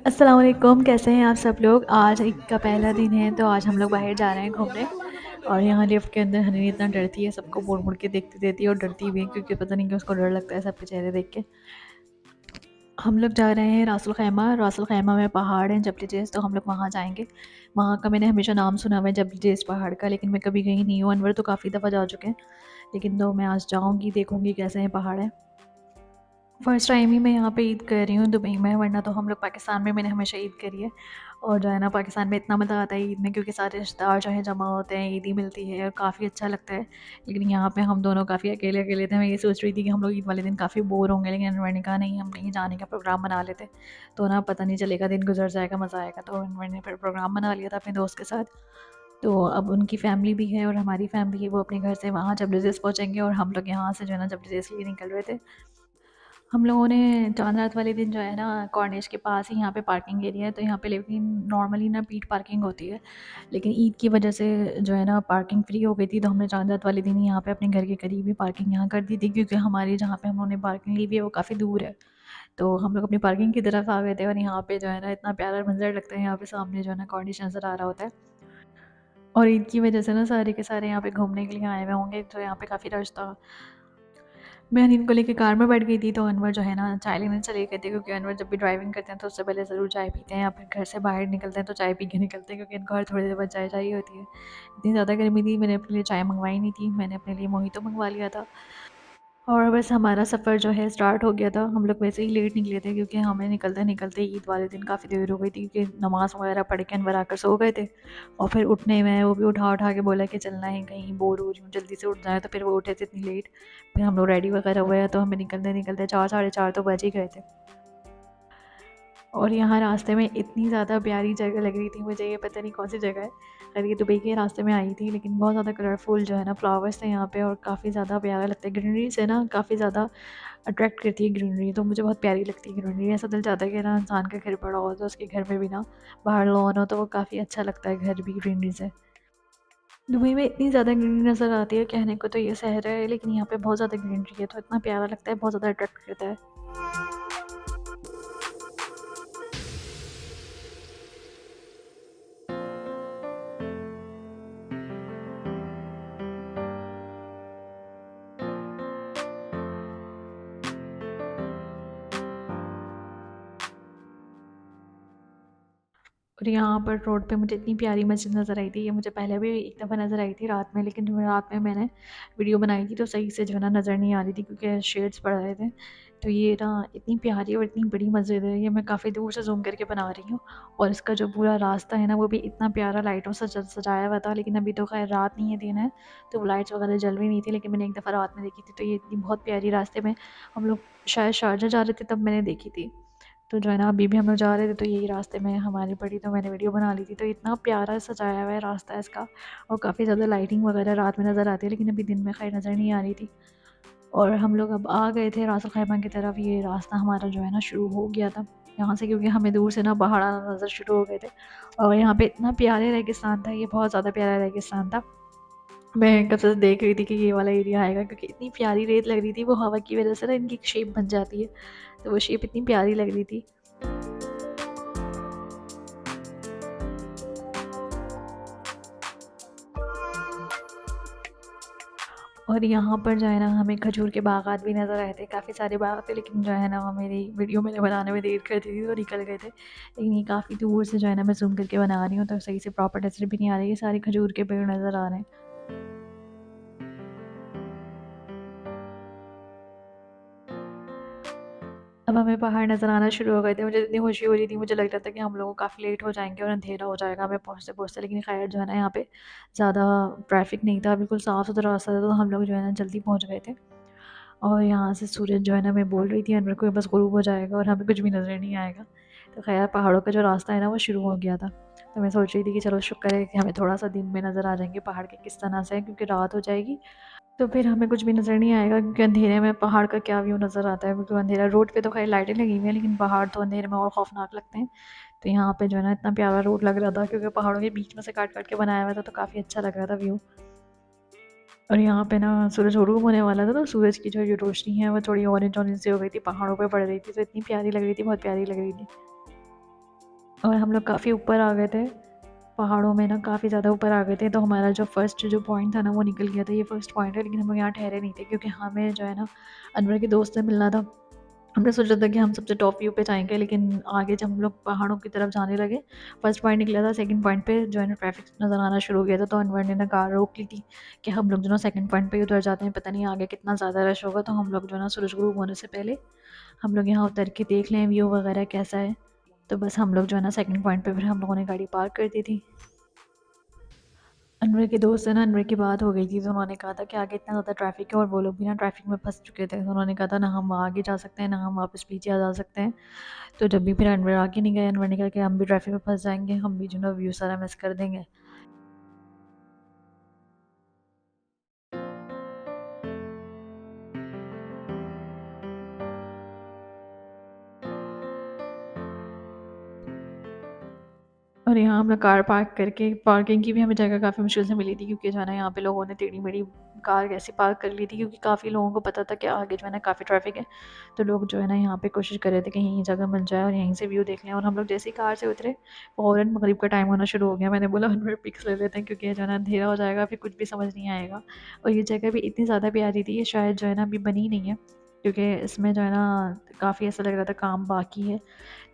अस्सलाम वालेकुम, कैसे हैं आप सब लोग। आज ईद का पहला दिन है तो आज हम लोग बाहर जा रहे हैं घूमने। और यहाँ लिफ्ट के अंदर हनीनी इतना डरती है, सबको मुड़ मुड़ के देखती रहती है और डरती भी है क्योंकि पता नहीं कि उसको डर लगता है सबके चेहरे देख के। हम लोग जा रहे हैं रासुल खैमा। रासुल खैमा में पहाड़ हैं जबल जेस, तो हम लोग वहाँ जाएंगे। वहाँ का मैंने हमेशा नाम सुना हुआ है जबल जेस पहाड़ का, लेकिन मैं कभी गई नहीं हूँ। अनवर तो काफ़ी दफ़ा जा चुके हैं, लेकिन तो मैं आज जाऊँगी, देखूँगी कैसे हैं पहाड़ हैं। फर्स्ट टाइम ही मैं यहाँ पे ईद कर रही हूँ दुबई में, वरना तो हम लोग पाकिस्तान में मैंने हमेशा ईद करी है। और जो है ना, पाकिस्तान में इतना मज़ा आता है ईद में क्योंकि सारे रिश्तेदार जो है जमा होते हैं, ईदी मिलती है और काफ़ी अच्छा लगता है। लेकिन यहाँ पे हम दोनों काफ़ी अकेले अकेले थे। मैं ये सोच रही थी कि हम लोग ईद वाले दिन काफ़ी बोर होंगे, लेकिन अनवर ने कहा नहीं, हम कहीं जाने का प्रोग्राम बना लेते, तो ना पता नहीं चलेगा, दिन गुजर जाएगा, मज़ा आएगा। तो अनवर ने फिर प्रोग्राम बना लिया था अपने दोस्त के साथ। तो अब उनकी फैमिली भी है और हमारी फैमिली है, वो अपने घर से वहाँ जबलजेस पहुँचेंगे और हम लोग यहाँ से जो है ना जबलजेस के लिए निकल रहे थे। हम लोगों ने चाँद रात वाले दिन जो है ना, कॉर्निश के पास ही यहाँ पे पार्किंग एरिया है, तो यहाँ पे लेकिन नॉर्मली ना पीट पार्किंग होती है, लेकिन ईद की वजह से जो है ना पार्किंग फ्री हो गई थी, तो हमने चाँद रात वाले दिन ही यहाँ पे अपने घर के करीब ही पार्किंग यहाँ कर दी थी, क्योंकि हमारी जहाँ पे हम लोगों ने पार्किंग ली हुई है वो काफ़ी दूर है। तो हम लोग अपनी पार्किंग की तरफ आ गए थे और यहाँ पे जो है ना इतना प्यारा मंजर लगता है, यहाँ पे सामने जो है ना कॉर्निश नज़र आ रहा होता है। और ईद की वजह से ना सारे के सारे यहाँ पे घूमने के लिए आए हुए होंगे, तो यहाँ पे काफ़ी रश था। मैं अनिल को लेके कार में बैठ गई थी, तो अनवर जो है ना चाय लेने चले गए थे, क्योंकि अनवर जब भी ड्राइविंग करते हैं तो उससे पहले ज़रूर चाय पीते हैं, या फिर घर से बाहर निकलते हैं तो चाय पी के निकलते हैं, क्योंकि इनको हर थोड़ी देर बाद चाय चाहिए होती है। इतनी ज़्यादा गर्मी थी, मैंने अपने लिए चाय मंगवाई नहीं थी, मैंने अपने लिए मोहितो मंगवा लिया था। और बस हमारा सफ़र जो है स्टार्ट हो गया था। हम लोग वैसे ही लेट निकले थे, क्योंकि हमें निकलते-निकलते ईद वाले दिन काफ़ी देर हो गई थी, क्योंकि नमाज़ वगैरह पढ़ के अनवर आकर सो गए थे। और फिर उठने में वो भी उठा-उठा के बोला कि चलना है कहीं, बोर हो रही हूँ, जल्दी से उठ जाएँ, तो फिर वो उठे थे इतनी लेट। फिर हम लोग रेडी वगैरह हुए, तो हमें निकलते-निकलते 4 साढ़े 4 तो बज ही गए थे। और यहाँ रास्ते में इतनी ज़्यादा प्यारी जगह लग रही थी मुझे, ये पता नहीं कौन सी जगह है। खैर ये दुबई के रास्ते में आई थी, लेकिन बहुत ज़्यादा कलरफुल जो है ना फ्लावर्स थे यहाँ पे, और काफ़ी ज़्यादा प्यारा लगता है। ग्रीनरी से ना काफ़ी ज़्यादा अट्रैक्ट करती है ग्रीनरी, तो मुझे बहुत प्यारी लगती है ग्रीनरी। ऐसा दिल चाहता है कि ना इंसान का घर बड़ा हो तो उसके घर में भी ना बाहर लॉन हो, तो वो काफ़ी अच्छा लगता है घर भी ग्रीनरी से। दुबई में इतनी ज़्यादा ग्रीनरी नज़र आती है, कहने को तो ये शहर है, लेकिन यहाँ पे बहुत ज़्यादा ग्रीनरी है, तो इतना प्यारा लगता है, बहुत ज़्यादा अट्रैक्ट करता है। और यहाँ पर रोड पे मुझे इतनी प्यारी मस्जिद नज़र आई थी, ये मुझे पहले भी एक दफ़ा नज़र आई थी रात में, लेकिन जो रात में मैंने वीडियो बनाई थी तो सही से जो है ना नज़र नहीं आ रही थी, क्योंकि शेड्स पड़ रहे थे। तो ये ना इतनी प्यारी और इतनी बड़ी मस्जिद है, ये मैं काफ़ी दूर से ज़ूम करके बना रही हूँ। और इसका जो पूरा रास्ता है ना, वो भी इतना प्यारा लाइटों से सजाया हुआ था, लेकिन अभी तो खैर रात नहीं है, दिन है, तो वो लाइट्स वगैरह जल रही नहीं थी, लेकिन मैंने एक दफ़ा रात में देखी थी, तो ये इतनी बहुत प्यारी रास्ते में, हम लोग शायद शारजा जा रहे थे तब मैंने देखी थी। तो जो है ना अभी भी हम लोग जा रहे थे, तो यही रास्ते में हमारी पड़ी, तो मैंने वीडियो बना ली थी। तो इतना प्यारा सजाया हुआ है रास्ता इसका, और काफ़ी ज़्यादा लाइटिंग वगैरह रात में नज़र आती है, लेकिन अभी दिन में खैर नज़र नहीं आ रही थी। और हम लोग अब आ गए थे रासुल खैमा की तरफ। ये रास्ता हमारा जो है ना शुरू हो गया था यहाँ से, क्योंकि हमें दूर से ना पहाड़ आना नज़र शुरू हो गए थे। और यहाँ पे इतना प्यारे रेगिस्तान था, ये बहुत ज़्यादा प्यारा रेगिस्तान था। मैं कब से देख रही थी कि ये वाला एरिया आएगा, क्योंकि इतनी प्यारी रेत लग रही थी, वो हवा की वजह से ना इनकी शेप बन जाती है, तो वो शेप इतनी प्यारी लग रही थी। और यहाँ पर जो है ना हमें खजूर के बागात भी नज़र आए थे, काफ़ी सारे बाग थे, लेकिन जो है ना मेरी वीडियो मैंने बनाने में देर कर दी थी तो निकल गए थे। लेकिन ये काफ़ी दूर से जो है ना मैं ज़ूम करके बना रही हूँ, तो सही से प्रॉपर नज़र भी नहीं आ रही है, सारे खजूर के पेड़ नज़र आ रहे हैं। अब हमें पहाड़ नज़र आना शुरू हो गए थे, मुझे इतनी खुशी हो रही थी, मुझे लग रहा था कि हम लोग काफ़ी लेट हो जाएंगे और अंधेरा हो जाएगा हमें पहुँचते-पहुँचते, लेकिन खैर जो है ना यहाँ पे ज़्यादा ट्रैफिक नहीं था, बिल्कुल साफ़ सुथरा रास्ता था, तो हम लोग जो है ना जल्दी पहुँच गए थे। और यहाँ से सूरज जो है ना, मैं बोल रही थी अनवर को बस गुरूब हो जाएगा और हमें कुछ भी नज़र नहीं आएगा। तो ख़ैर पहाड़ों का जो रास्ता है ना वो शुरू हो गया था। तो मैं सोच रही थी कि चलो शुक्र है कि हमें थोड़ा-सा दिन में नज़र आ जाएँगे पहाड़ के किस तरह से हैं, क्योंकि रात हो जाएगी तो फिर हमें कुछ भी नज़र नहीं आएगा, क्योंकि अंधेरे में पहाड़ का क्या व्यू नज़र आता है, बिल्कुल अंधेरा। रोड पे तो ख़ैर लाइटें लगी हुई हैं, लेकिन पहाड़ तो अंधेरे में और ख़ौफ़नाक लगते हैं। तो यहाँ पे जो है ना इतना प्यारा रोड लग रहा था, क्योंकि पहाड़ों के बीच में से काट-काट के बनाया हुआ था, तो काफ़ी अच्छा लग रहा था व्यू। और यहाँ पे ना सूरज ग़ुरूब होने वाला था, तो सूरज की जो ये रोशनी है वो थोड़ी ऑरेंज ऑरेंज सी हो गई थी, पहाड़ों पे पड़ रही थी, तो इतनी प्यारी लग रही थी, बहुत प्यारी लग रही थी। और हम लोग काफ़ी ऊपर आ गए थे, पहाड़ों में ना काफ़ी ज़्यादा ऊपर आ गए थे। तो हमारा जो फर्स्ट जो पॉइंट था ना वो निकल गया था, ये फर्स्ट पॉइंट है, लेकिन हम लोग यहाँ ठहरे नहीं थे क्योंकि हमें जो है ना अनवर के दोस्त से मिलना था। हमने सोचा था कि हम सबसे टॉप व्यू पे जाएँगे, लेकिन आगे जब हम लोग पहाड़ों की तरफ जाने लगे, फर्स्ट पॉइंट निकला था, सेकंड पॉइंट पे जो है ना ट्रैफिक नज़र आना शुरू हो गया था। तो अनवर ने ना कार रोक ली थी कि हम लोग जो ना सेकंड पॉइंट पे ही उतर जाते हैं, पता नहीं आगे कितना ज़्यादा रश होगा। तो हम लोग जो है ना सूरज ग्रूब होने से पहले हम लोग यहाँ उतर के देख लें व्यू वगैरह कैसा है। तो बस हम लोग जो है ना सेकंड पॉइंट पे फिर हम लोगों ने गाड़ी पार्क कर दी थी। अनवर के दोस्त से ना अनवर की बात हो गई थी, तो उन्होंने कहा था कि आगे इतना ज़्यादा ट्रैफिक है और वो लोग भी ना ट्रैफिक में फंस चुके थे। तो उन्होंने कहा था ना हम आगे जा सकते हैं ना हम वापस पीछे आ जा सकते हैं। तो जब भी फिर अनवर आगे नहीं गए, अनवर ने कहा कि हम भी ट्रैफिक में फंस जाएंगे, हम भी जो ना व्यू सारा मिस कर देंगे। और यहाँ हमने कार पार्क करके, पार्किंग की भी हमें जगह काफ़ी मुश्किल से मिली थी क्योंकि जो है ना यहाँ पे लोगों ने टेढ़ी-मेढ़ी कार ऐसे पार्क कर ली थी क्योंकि काफ़ी लोगों को पता था कि आगे जो है ना काफ़ी ट्रैफिक है। तो लोग जो है ना यहाँ पे कोशिश कर रहे थे कि यहीं जगह मिल जाए और यहीं से व्यू देख लें। और हम लोग जैसे ही कार से उतरे, फ़ौरन मगरिब का टाइम होना शुरू हो गया। मैंने बोला अनवर पिक्स ले लेते हैं क्योंकि जो है ना अंधेरा हो जाएगा, फिर कुछ भी समझ नहीं आएगा। और ये जगह भी इतनी ज़्यादा प्यारी थी, ये शायद जो है ना अभी बनी नहीं है क्योंकि इसमें जो है ना काफ़ी ऐसा लग रहा था काम बाकी है।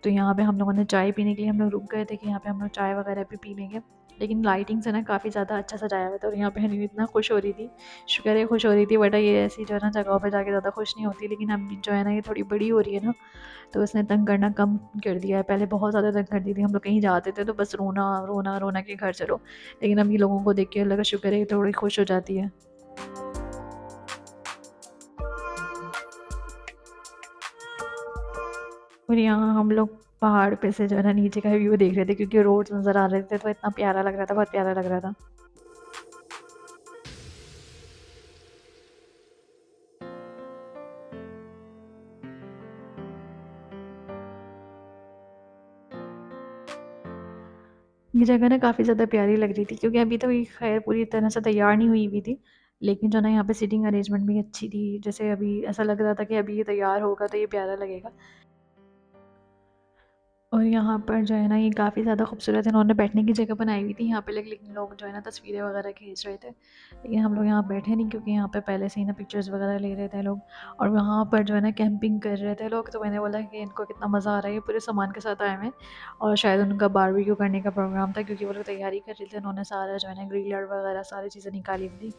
तो यहाँ पे हम लोगों ने चाय पीने के लिए हम लोग रुक गए थे कि यहाँ पे हम लोग चाय वगैरह भी पी लेंगे। लेकिन लाइटिंग से ना काफ़ी ज़्यादा अच्छा सजाया हुआ था और यहाँ पे हनीम इतना खुश हो रही थी, शुक्र है खुश हो रही थी, बट ये ऐसी जो है ना जगहों पे जाके ज़्यादा खुश नहीं होती। लेकिन अब जो है ना ये थोड़ी बड़ी हो रही है ना, तो उसने तंग करना कम कर दिया है। पहले बहुत ज़्यादा तंग करती थी, हम लोग कहीं जाते थे तो बस रोना रोना रोना के घर चलो। लेकिन अब ये लोगों को देख के लगा शुक्र है ये थोड़ी खुश हो जाती है। और यहाँ हम लोग पहाड़ पे से जो है ना नीचे का व्यू देख रहे थे क्योंकि रोड्स नज़र आ रहे थे, तो इतना प्यारा लग रहा था, बहुत प्यारा लग रहा था। ये जगह ना काफ़ी ज़्यादा प्यारी लग रही थी क्योंकि अभी तो ये खैर पूरी तरह से तैयार नहीं हुई हुई थी, लेकिन जो ना यहाँ पे सीटिंग अरेंजमेंट भी अच्छी थी। जैसे अभी ऐसा लग रहा था कि अभी ये तैयार होगा तो ये प्यारा लगेगा। और यहाँ पर जो है ना ये काफ़ी ज़्यादा खूबसूरत इन्होंने बैठने की जगह बनाई हुई थी यहाँ पे, लेकिन लोग जो है ना तस्वीरें वगैरह खींच रहे थे, लेकिन हम लोग यहाँ बैठे नहीं क्योंकि यहाँ पे पहले से ही ना पिक्चर्स वगैरह ले रहे थे लोग। और वहाँ पर जो है ना कैंपिंग कर रहे थे लोग, तो मैंने बोला कि इनको कितना मज़ा आ रहा है, ये पूरे सामान के साथ आए हुए हैं। और शायद उनका बारबेक्यू करने का प्रोग्राम था क्योंकि वो लोग तैयारी कर रहे थे, उन्होंने सारा जो है ना ग्रिलर वगैरह सारी चीज़ें निकाली हुई थी।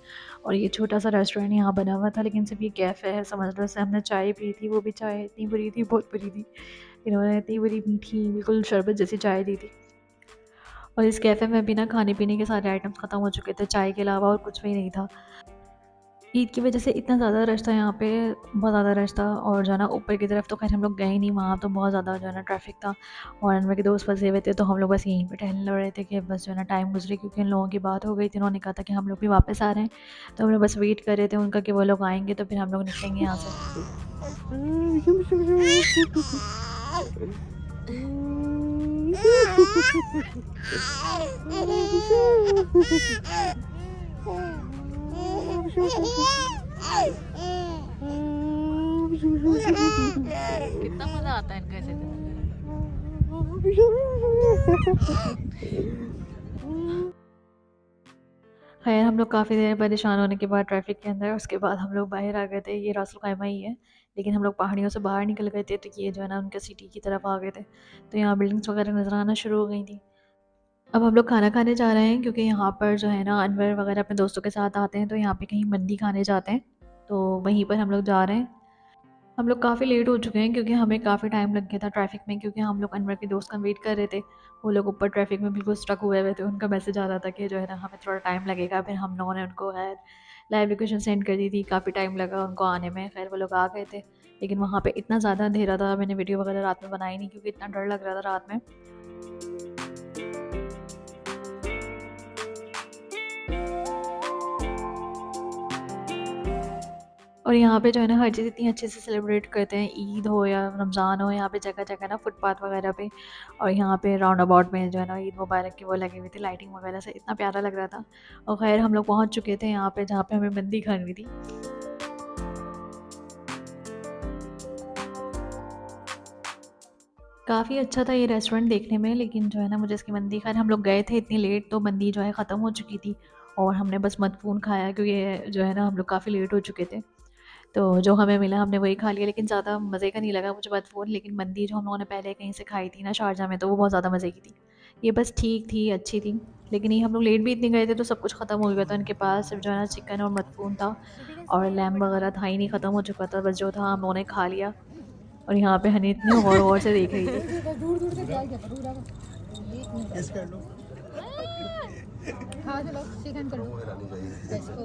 और ये छोटा सा रेस्टोरेंट यहाँ बना हुआ था, लेकिन सिर्फ ये कैफ़े है समझ लो। इससे हमने चाय पी थी, वो भी चाय इतनी बुरी थी, बहुत बुरी थी। इन्होंने इतनी बड़ी मीठी बिल्कुल शरबत जैसी चाय दी थी। और इस कैफ़े में भी ना खाने पीने के सारे आइटम्स ख़त्म हो चुके थे, चाय के अलावा और कुछ भी नहीं था। ईद की वजह से इतना ज़्यादा रश था यहाँ पे, बहुत ज़्यादा रश था। और जो है ना ऊपर की तरफ तो खैर हम लोग गए नहीं, वहाँ तो बहुत ज़्यादा जो है ना ट्रैफिक था और अनवर के दोस्त फंसे हुए थे। तो हम लोग बस यहीं पे टहलने लग रहे थे कि बस जो है ना टाइम गुजरे, क्योंकि इन लोगों की बात हो गई थी, उन्होंने कहा था कि हम लोग भी वापस आ रहे हैं। तो हम लोग बस वेट कर रहे थे उनका कि वो लोग आएंगे तो फिर हम लोग निकलेंगे यहाँ से। कितना मज़ा आता है इनका ऐसे खैर हम लोग काफ़ी देर परेशान होने के बाद ट्रैफिक के अंदर, उसके बाद हम लोग बाहर आ गए थे। ये रासुल खैमा ही है, लेकिन हम लोग पहाड़ियों से बाहर निकल गए थे, तो ये जो है ना उनके सिटी की तरफ आ गए थे। तो यहाँ बिल्डिंग्स वगैरह नज़र आना शुरू हो गई थी। अब हम लोग खाना खाने जा रहे हैं क्योंकि यहाँ पर जो है ना अनवर वगैरह अपने दोस्तों के साथ आते हैं, तो यहाँ पे कहीं मंदी खाने जाते हैं, तो वहीं पर हम लोग जा रहे हैं। हम लोग काफ़ी लेट हो चुके हैं क्योंकि हमें काफ़ी टाइम लग गया था ट्रैफिक में, क्योंकि हम लोग अनवर के दोस्त का वेट कर रहे थे। वो लोग ऊपर ट्रैफिक में बिल्कुल स्टक हुए हुए थे, उनका मैसेज आ रहा था कि जो है ना हमें थोड़ा टाइम लगेगा। फिर हम लोगों ने उनको खैर लाइव लोकेशन सेंड कर दी थी, काफ़ी टाइम लगा उनको आने में। खैर वो लोग आ गए थे, लेकिन वहाँ पे इतना ज़्यादा अंधेरा था, मैंने वीडियो वगैरह रात में बनाई नहीं क्योंकि इतना डर लग रहा था रात में। और यहाँ पे जो है ना हर चीज़ इतनी अच्छे से सेलिब्रेट करते हैं, ईद हो या रमज़ान हो, यहाँ पे जगह-जगह ना फुटपाथ वगैरह पे और यहाँ पे राउंड अबाउट में जो है ना ईद मुबारक की वो लगी हुई थी, लाइटिंग वगैरह से इतना प्यारा लग रहा था। और ख़ैर हम लोग पहुँच चुके थे यहाँ पे जहाँ पे हमें मंदी खानी थी। काफ़ी अच्छा था ये रेस्टोरेंट देखने में, लेकिन जो है ना मुझे इसकी मंदी, खैर हम लोग गए थे इतनी लेट तो मंदी जो है ख़त्म हो चुकी थी और हमने बस मदफ़ून खाया क्योंकि जो है ना हम लोग काफ़ी लेट हो चुके थे। तो जो हमें मिला हमने वही खा लिया, लेकिन ज़्यादा मज़े का नहीं लगा मुझे मदफ़ून। लेकिन मंदी जो हम लोगों ने पहले कहीं से खाई थी ना शारजाह में, तो वो बहुत ज़्यादा मज़े की थी। ये बस ठीक थी, अच्छी थी, लेकिन ये हम लोग लेट भी इतने गए थे तो सब कुछ ख़त्म हो गया था इनके पास। सिर्फ जो है ना चिकन और मदफ़ून था और लैम्ब वगैरह था ही नहीं, ख़त्म हो चुका था। बस जो था हम लोगों ने खा लिया। और यहाँ पे हनी इतनी गौर-गौर से देख रही थी। गेस कर लो। हाँ चलो चिकन करो इसको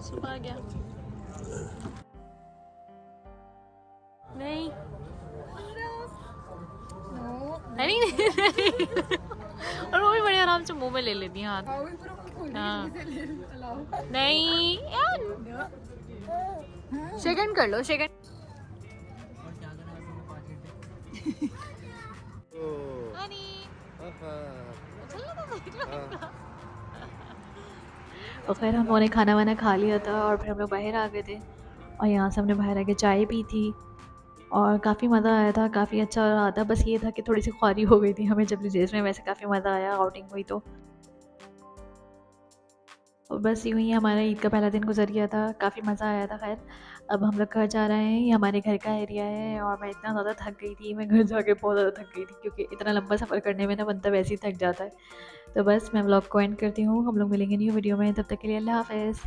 सुबह आ गया। नहीं नहीं और वो भी बड़े आराम से मुंह में ले लेती हैं हाथ। हाँ नहीं यार, सेकंड कर लो सेकंड। और खैर हम लोगों ने खाना वाना खा लिया था और फिर हम लोग बाहर आ गए थे और यहाँ से हमने बाहर आके चाय पी थी और काफ़ी मज़ा आया था, काफ़ी अच्छा रहा था। बस ये था कि थोड़ी सी ख्वारी हो गई थी हमें जबली जेज में, वैसे काफ़ी मज़ा आया आउटिंग हुई तो। और बस यूँ ही हमारा ईद का पहला दिन गुजर गया था, काफ़ी मज़ा आया था। खैर अब हम लोग घर जा रहे हैं, ये हमारे घर का एरिया है और मैं इतना ज़्यादा थक गई थी, मैं घर जाके बहुत ज़्यादा थक गई थी क्योंकि इतना लंबा सफ़र करने में ना बंदा वैसे ही थक जाता है। तो बस मैं व्लॉग को एंड करती हूँ, हम लोग मिलेंगे न्यू वीडियो में, तब तक के लिए अल्लाह हाफ़िज़।